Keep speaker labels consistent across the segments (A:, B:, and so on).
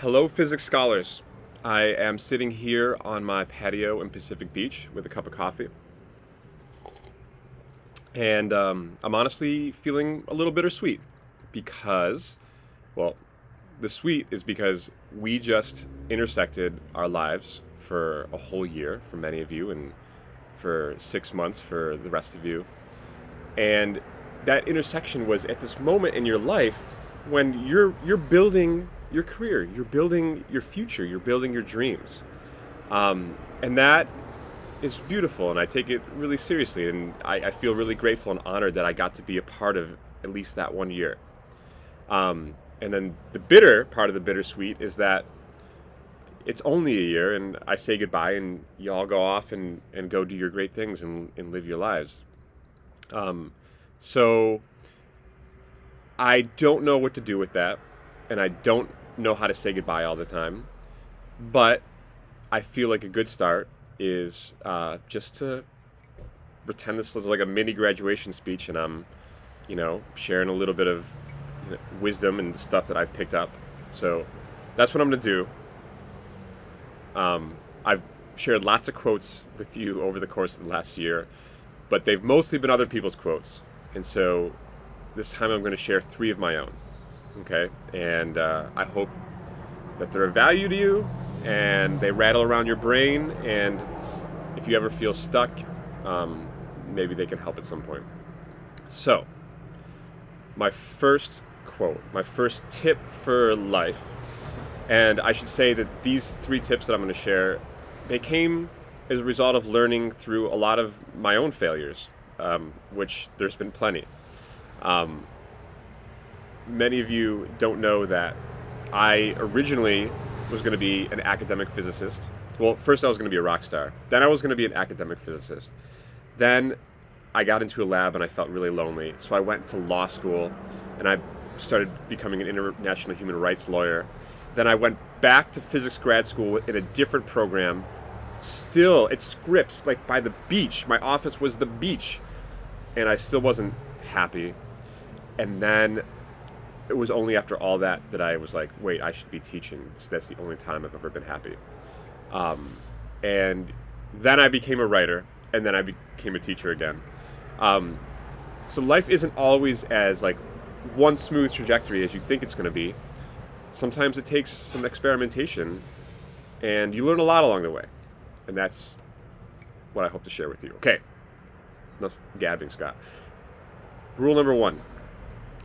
A: Hello, physics scholars. I am sitting here on my patio in Pacific Beach with a cup of coffee, and I'm honestly feeling a little bittersweet because, well, the sweet is because we just intersected our lives for a whole year for many of you, and for 6 months for the rest of you. And that intersection was at this moment in your life when you're building your career, you're building your future, you're building your dreams, and that is beautiful, and I take it really seriously, and I feel really grateful and honored that I got to be a part of at least that one year. And then the bitter part of the bittersweet is that it's only a year, and I say goodbye, and you all go off and go do your great things and live your lives. Um, so I don't know what to do with that, and I don't know how to say goodbye all the time. But I feel like a good start is just to pretend this is like a mini graduation speech, and I'm, sharing a little bit of wisdom and stuff that I've picked up. So that's what I'm gonna do. I've shared lots of quotes with you over the course of the last year, but they've mostly been other people's quotes, and so this time I'm going to share three of my own. Okay, and I hope that they're of value to you and they rattle around your brain. And if you ever feel stuck, um, maybe they can help at some point. So, my first quote, my first tip for life, and I should say that these three tips that I'm going to share, they came as a result of learning through a lot of my own failures, which there's been plenty. Um, Many of you don't know that I originally was going to be an academic physicist. Well, first I was going to be a rock star. Then I was going to be an academic physicist. Then I got into a lab and I felt really lonely. So I went to law school and I started becoming an international human rights lawyer. Then I went back to physics grad school in a different program. Still, it's Scripps, like by the beach. My office was the beach. And I still wasn't happy. And then it was only after all that that I was like, wait, I should be teaching. That's the only time I've ever been happy. Um, and then I became a writer, and then I became a teacher again. Um, so life isn't always as like one smooth trajectory as you think it's going to be. Sometimes it takes some experimentation, and you learn a lot along the way. And that's what I hope to share with you. Okay, enough gabbing, Scott. Rule number one,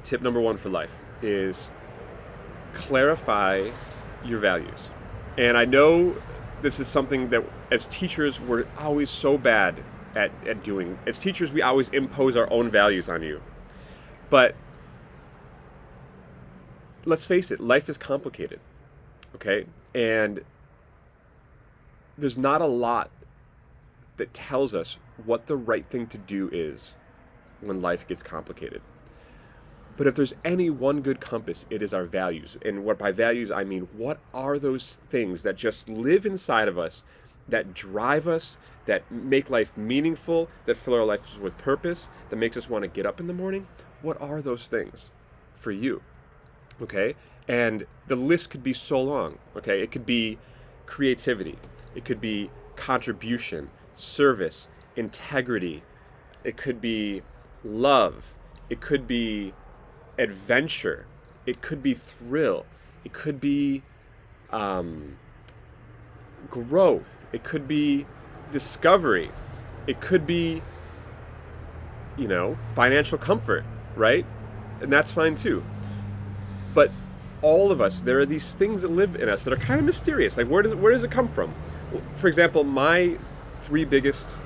A: tip number one for life is clarify your values. And I know this is something that as teachers we're always so bad at doing. As teachers, we always impose our own values on you. But let's face it, life is complicated, okay? And there's not a lot that tells us what the right thing to do is when life gets complicated. But if there's any one good compass, it is our values. And what by values I mean, what are those things that just live inside of us, that drive us, that make life meaningful, that fill our lives with purpose, that makes us want to get up in the morning? What are those things for you? Okay? And the list could be so long. Okay? It could be creativity. It could be contribution, service, integrity. It could be love. It could be adventure. It could be thrill. It could be growth. It could be discovery. It could be, financial comfort, right? And that's fine too. But all of us, there are these things that live in us that are kind of mysterious. Like, where does it come from? Well, for example, my three biggest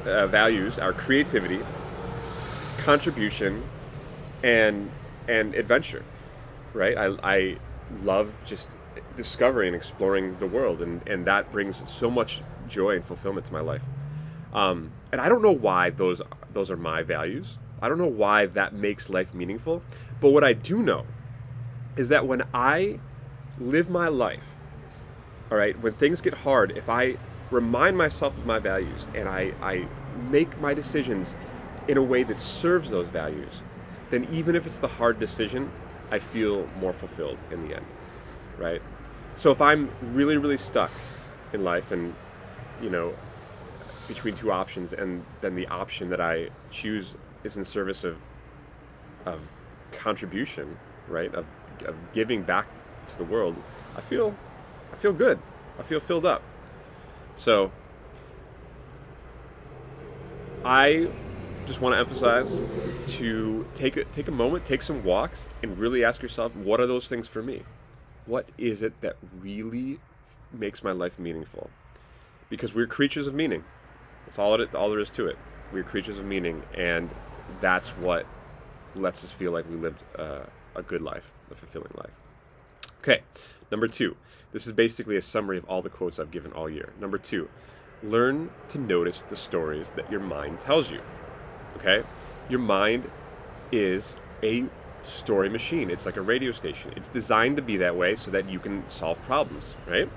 A: values are creativity, contribution, and adventure, right? I love just discovering and exploring the world, and that brings so much joy and fulfillment to my life. And I don't know why those are my values. I don't know why that makes life meaningful. But what I do know is that when I live my life, all right, when things get hard, if I remind myself of my values and I make my decisions in a way that serves those values, then even if it's the hard decision, I feel more fulfilled in the end, right? So if I'm really, really stuck in life and, you know, between two options, and then the option that I choose is in service of contribution, right? Of giving back to the world, I feel good. I feel filled up. So I just want to emphasize to take a moment, take some walks, and really ask yourself, what are those things for me? What is it that really makes my life meaningful? Because we're creatures of meaning. That's all there is to it. We're creatures of meaning, and that's what lets us feel like we lived a good life, a fulfilling life. Okay, number 2. This is basically a summary of all the quotes I've given all year. Number 2, learn to notice the stories that your mind tells you. Okay? Your mind is a story machine. It's like a radio station. It's designed to be that way so that you can solve problems, right?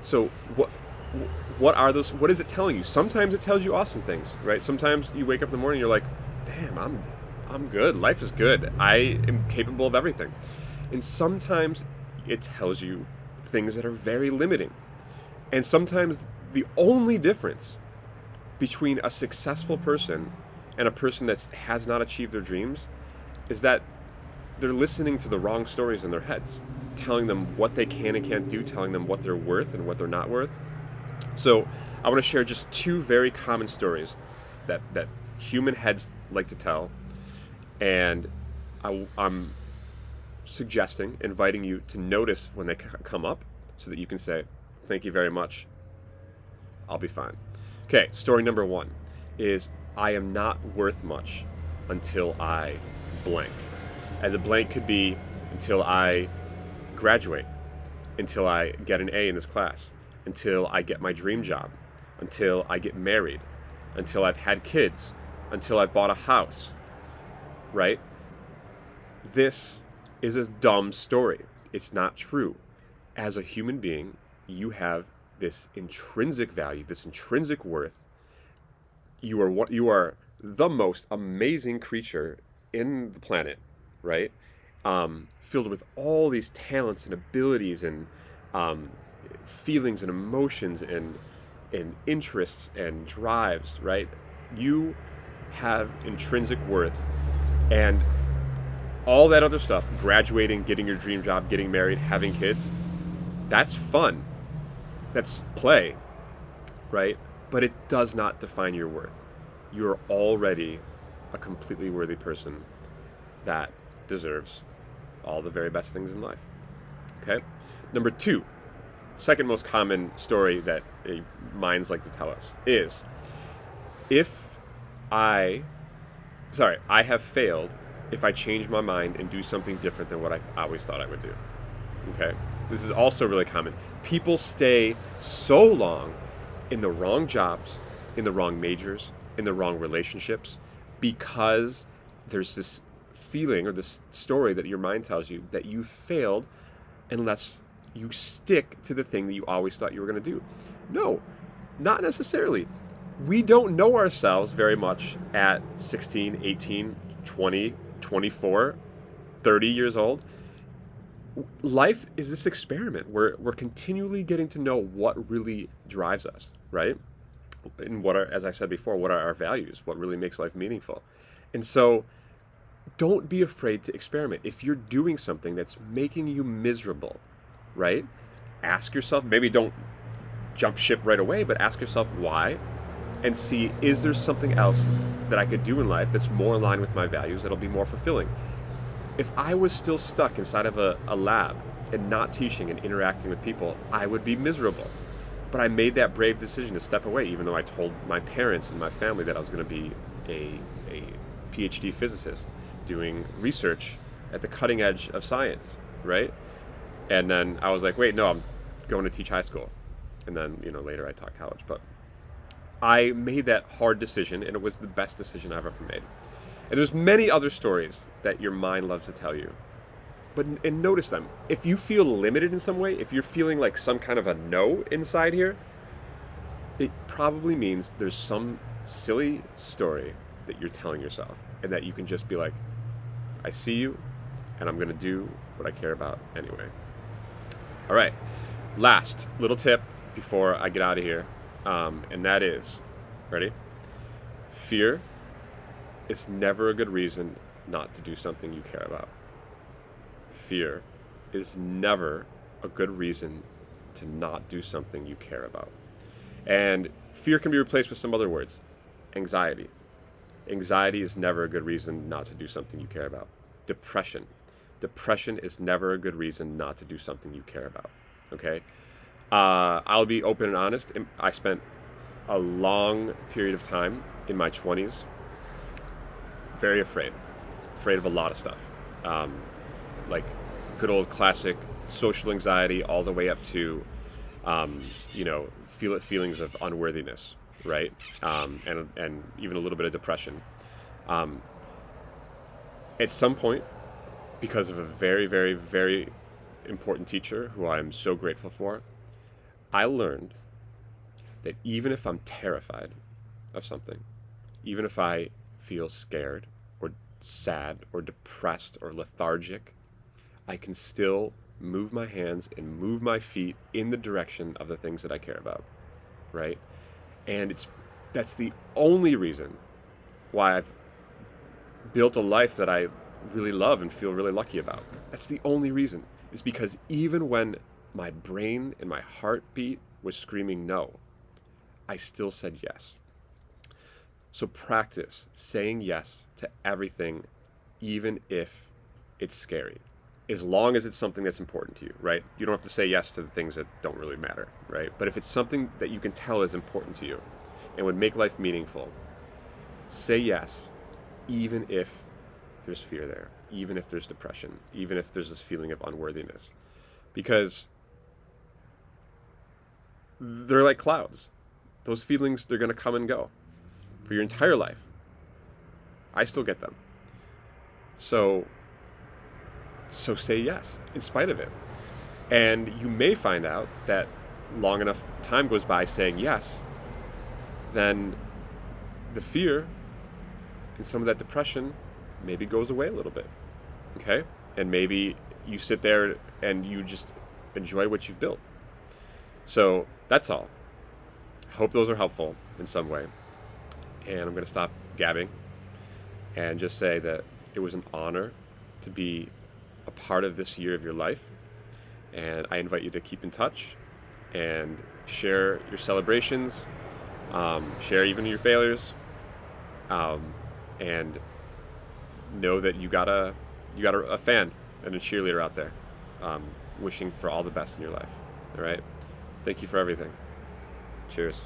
A: So what are those? What is it telling you? Sometimes it tells you awesome things, right? Sometimes you wake up in the morning, you're like, damn, I'm good. Life is good. I am capable of everything. And sometimes it tells you things that are very limiting. And sometimes the only difference between a successful person and a person that has not achieved their dreams is that they're listening to the wrong stories in their heads, telling them what they can and can't do, telling them what they're worth and what they're not worth. So I want to share just 2 very common stories that human heads like to tell, and I'm suggesting, inviting you to notice when they come up so that you can say, thank you very much, I'll be fine. Okay, story number 1 is, I am not worth much until I blank. And the blank could be until I graduate, until I get an A in this class, until I get my dream job, until I get married, until I've had kids, until I've bought a house, right? This is a dumb story. It's not true. As a human being, you have this intrinsic value, this intrinsic worth. You are the most amazing creature in the planet, right? Filled with all these talents and abilities and feelings and emotions and interests and drives, right? You have intrinsic worth, and all that other stuff, graduating, getting your dream job, getting married, having kids, that's fun. That's play, right? But it does not define your worth. You're already a completely worthy person that deserves all the very best things in life. Okay? Number 2, second most common story that minds like to tell us is, I have failed if I change my mind and do something different than what I always thought I would do. Okay? This is also really common. People stay so long in the wrong jobs, in the wrong majors, in the wrong relationships, because there's this feeling or this story that your mind tells you that you failed unless you stick to the thing that you always thought you were going to do. No, not necessarily. We don't know ourselves very much at 16, 18, 20, 24, 30 years old. Life is this experiment. We're continually getting to know what really drives us, right? And what are, as I said before, what are our values? What really makes life meaningful? And so don't be afraid to experiment. If you're doing something that's making you miserable, right? Ask yourself, maybe don't jump ship right away, but ask yourself why, and see, is there something else that I could do in life that's more aligned with my values, that'll be more fulfilling? If I was still stuck inside of a lab and not teaching and interacting with people, I would be miserable. But I made that brave decision to step away, even though I told my parents and my family that I was going to be a PhD physicist doing research at the cutting edge of science, right? And then I was like, wait, no, I'm going to teach high school. And then, later I taught college. But I made that hard decision, and it was the best decision I've ever made. And there's many other stories that your mind loves to tell you. And notice them. If you feel limited in some way, if you're feeling like some kind of a no inside here, it probably means there's some silly story that you're telling yourself, and that you can just be like, I see you, and I'm going to do what I care about anyway. All right. Last little tip before I get out of here, and that is, ready? Fear is never a good reason not to do something you care about. Fear is never a good reason to not do something you care about. And fear can be replaced with some other words. Anxiety. Anxiety is never a good reason not to do something you care about. Depression. Depression is never a good reason not to do something you care about. Okay? I'll be open and honest. I spent a long period of time in my 20s very afraid of a lot of stuff. Like good old classic social anxiety all the way up to, feelings of unworthiness, right? And even a little bit of depression. At some point, because of a very, very, very important teacher who I'm so grateful for, I learned that even if I'm terrified of something, even if I feel scared or sad or depressed or lethargic, I can still move my hands and move my feet in the direction of the things that I care about, right? And that's the only reason why I've built a life that I really love and feel really lucky about. That's the only reason. Is because even when my brain and my heartbeat was screaming no, I still said yes. So practice saying yes to everything, even if it's scary, as long as it's something that's important to you, right? You don't have to say yes to the things that don't really matter, right? But if it's something that you can tell is important to you and would make life meaningful, say yes, even if there's fear there, even if there's depression, even if there's this feeling of unworthiness. Because they're like clouds. Those feelings, they're going to come and go for your entire life. I still get them. So say yes in spite of it. And you may find out that long enough time goes by saying yes, then the fear and some of that depression maybe goes away a little bit. Okay? And maybe you sit there and you just enjoy what you've built. So that's all. I hope those are helpful in some way. And I'm going to stop gabbing and just say that it was an honor to be a part of this year of your life. And I invite you to keep in touch and share your celebrations, share even your failures, and know that you got a fan and a cheerleader out there, wishing for all the best in your life. All right. Thank you for everything. Cheers.